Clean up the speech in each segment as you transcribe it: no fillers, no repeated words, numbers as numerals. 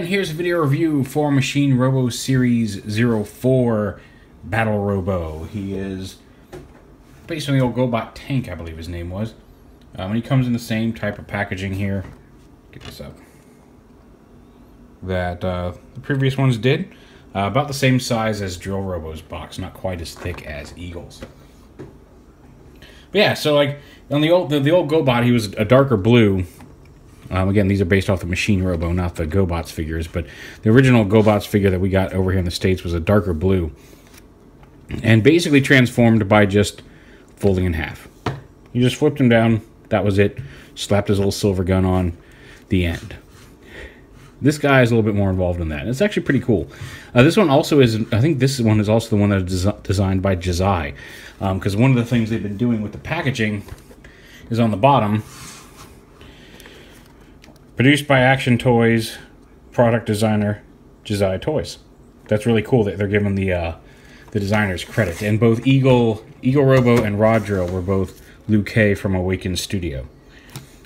And here's a video review for Machine Robo Series 04 Battle Robo. He is based on the old GoBot tank, I believe his name was. And he comes in the same type of packaging here. Get this up. That the previous ones did. About the same size as Drill Robo's box, not quite as thick as Eagle's. But yeah, so like on the old GoBot, he was a darker blue. Again, these are based off the Machine Robo, not the GoBots figures, but the original GoBots figure that we got over here in the States was a darker blue. And basically transformed by just folding in half. You just flipped him down, that was it. Slapped his little silver gun on, the end. This guy is a little bit more involved in that. It's actually pretty cool. This one also is, I think this one is also the one that is designed by Jazai. Because one of the things they've been doing with the packaging is on the bottom, produced by Action Toys, product designer, Jazai Toys. That's really cool that they're giving the designers credit. And both Eagle Robo and Rod Drill were both Liu Kei from Awakened Studio.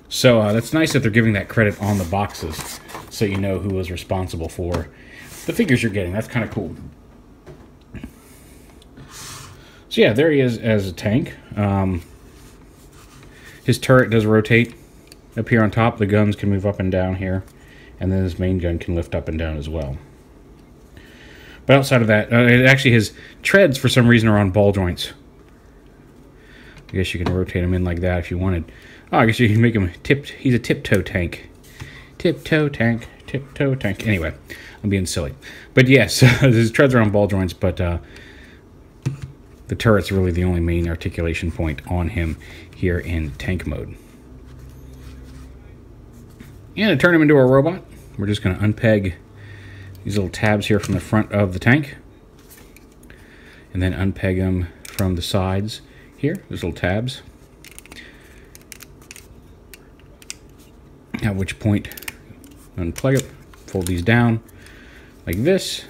So that's nice that they're giving that credit on the boxes, so you know who was responsible for the figures you're getting. That's kind of cool. So yeah, there he is as a tank. His turret does rotate up here on top. The guns can move up and down here, and then his main gun can lift up and down as well. But outside of that, actually his treads for some reason are on ball joints. I guess you can rotate him in like that if you wanted. Oh, I guess you can make him tipped. He's a tiptoe tank. Tiptoe tank. Tiptoe tank. Anyway, I'm being silly. But yes, his treads are on ball joints, but the turret's really the only main articulation point on him here in tank mode. And to turn him into a robot, we're just going to unpeg these little tabs here from the front of the tank. And then unpeg them from the sides here, those little tabs. At which point, unplug it, fold these down like this,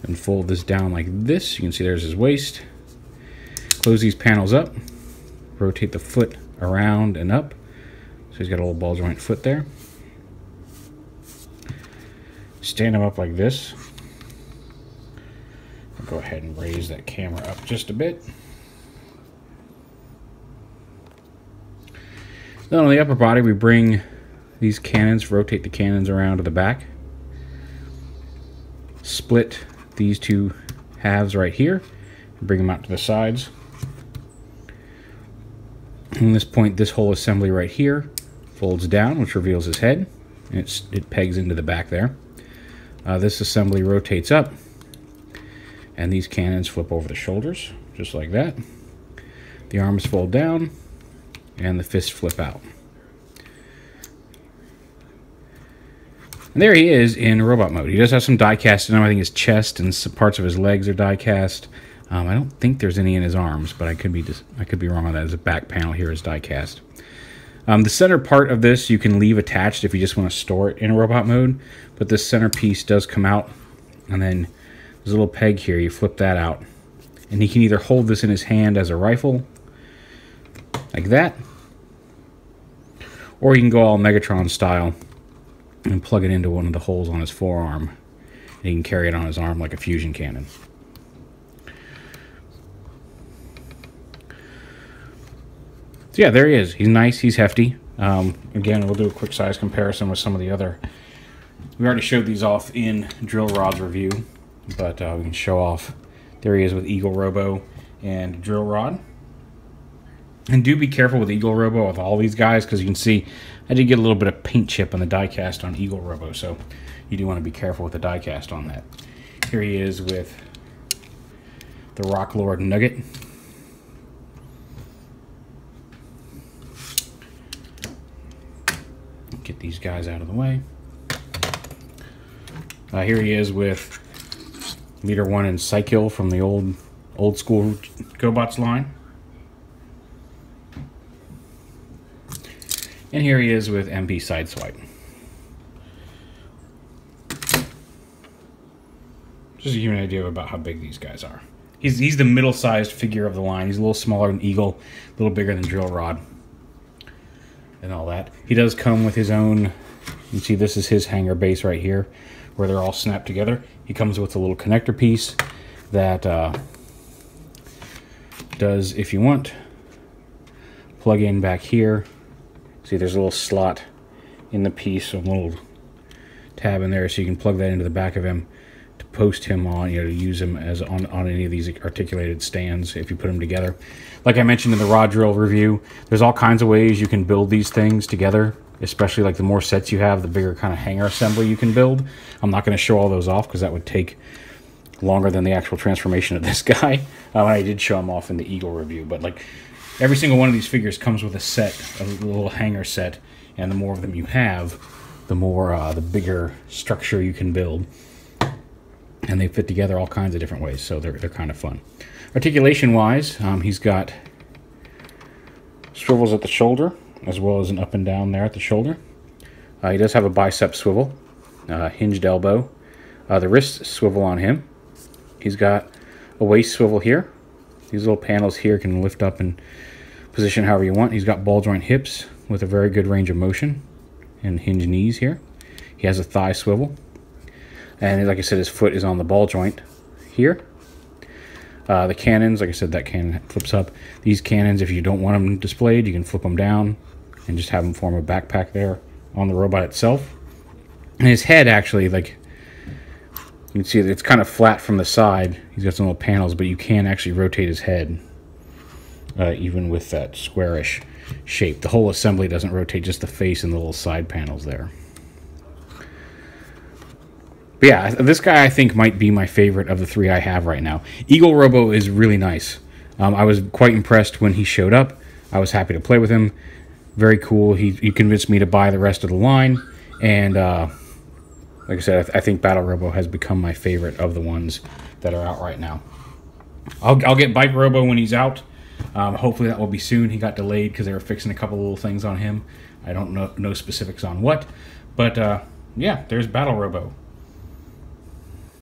and fold this down like this. You can see there's his waist. Close these panels up, rotate the foot around and up. So he's got a little ball joint foot there. Stand him up like this. I'll go ahead and raise that camera up just a bit. Then on the upper body, we bring these cannons, rotate the cannons around to the back. Split these two halves right here, and bring them out to the sides. From this point, this whole assembly right here folds down, which reveals his head, and it pegs into the back there. This assembly rotates up, and these cannons flip over the shoulders, just like that. The arms fold down, and the fists flip out. And there he is in robot mode. He does have some die cast in him. I think his chest and some parts of his legs are die cast. I don't think there's any in his arms, but I could be wrong on that. There's a back panel here is die cast. The center part of this you can leave attached if you just want to store it in robot mode, but this center piece does come out, and then there's a little peg here. You flip that out, and he can either hold this in his hand as a rifle, like that, or you can go all Megatron style and plug it into one of the holes on his forearm, and he can carry it on his arm like a fusion cannon. So yeah, there he is. He's nice, he's hefty. Again, we'll do a quick size comparison with some of the other. We already showed these off in Drill Rod's review, but we can show off. There he is with Eagle Robo and Drill Rod. And do be careful with Eagle Robo with all these guys, because you can see I did get a little bit of paint chip on the die cast on Eagle Robo, so you do want to be careful with the die cast on that. Here he is with the Rock Lord Nugget. Get these guys out of the way. Here he is with Leader 1 and Psykill from the old school GoBots line. And here he is with MP Sideswipe. Just to give you an idea about how big these guys are. He's the middle-sized figure of the line. He's a little smaller than Eagle, a little bigger than Drill Rod, and all that. He does come with his own You see this is his hangar base right here, where they're all snapped together. He comes with a little connector piece that does, if you want, plug in back here. See, there's a little slot in the piece, a little tab in there, so you can plug that into the back of him to post him on, to use him as on any of these articulated stands if you put them together. Like I mentioned in the rod drill review, there's all kinds of ways you can build these things together, especially like the more sets you have, the bigger kind of hanger assembly you can build. I'm not going to show all those off because that would take longer than the actual transformation of this guy. I did show him off in the Eagle review, but like every single one of these figures comes with a set, a little hanger set, and the more of them you have, the more, the bigger structure you can build. And they fit together all kinds of different ways, so they're kind of fun. Articulation-wise, he's got swivels at the shoulder, as well as an up and down there at the shoulder. He does have a bicep swivel, hinged elbow. The wrist swivel on him. He's got a waist swivel here. These little panels here can lift up and position however you want. He's got ball joint hips with a very good range of motion and hinged knees here. He has a thigh swivel. And like I said, his foot is on the ball joint here. The cannons, like I said, that cannon flips up. These cannons, if you don't want them displayed, you can flip them down and just have them form a backpack there on the robot itself. And his head actually, like, you can see that it's kind of flat from the side. He's got some little panels, but you can actually rotate his head, even with that squarish shape. The whole assembly doesn't rotate, just the face and the little side panels there. But yeah, this guy I think might be my favorite of the three I have right now. Eagle Robo is really nice. I was quite impressed when he showed up. I was happy to play with him. Very cool. He convinced me to buy the rest of the line. And like I said, I think Battle Robo has become my favorite of the ones that are out right now. I'll get Bike Robo when he's out. Hopefully that will be soon. He got delayed because they were fixing a couple little things on him. I don't know specifics on what. But yeah, there's Battle Robo.